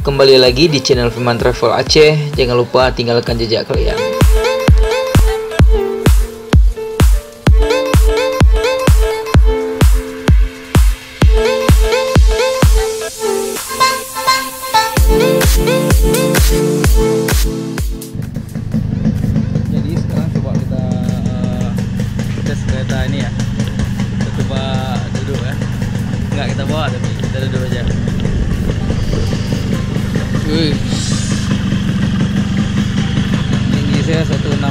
kembali lagi di channel Firman Travel Aceh. Jangan lupa tinggalkan jejak kalian. Jadi sekarang coba kita tes kereta ini ya. Kita coba duduk ya. Enggak kita bawa tapi kita duduk aja. Wih. Tinggi saya 168.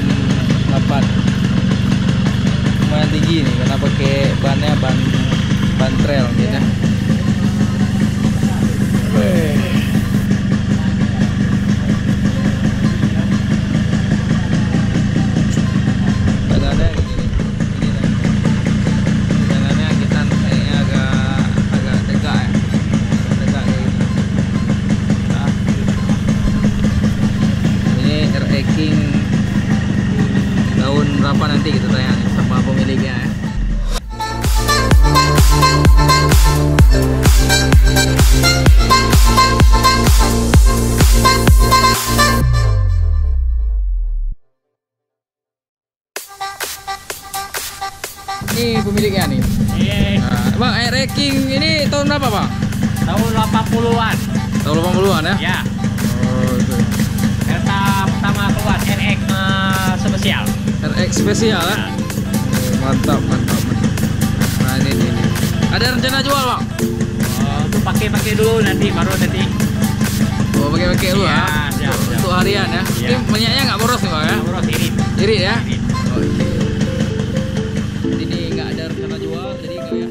Lumayan tinggi nih karena pakai bannya ban trail gitu ya. Tahun berapa nanti kita tanya sama pemiliknya ya. Ini pemiliknya nih. Bang, ranking ini tahun berapa bang? Tahun 80-an. Tahun 80-an ya? Ya. Oh, itu. Kereta pertama keluar RX spesial. RX spesial ya? Mantap. Nah ini. Ada rencana jual bang? Untuk pakai dulu nanti baru nanti. Oh pakai dulu ya? Ya. Untuk harian ya? Ya. Ini minyaknya nggak boros nih bang ya? Boros irit. Irit ya? Irit. Oke. Ini nggak ada rencana jual, jadi nggak ya?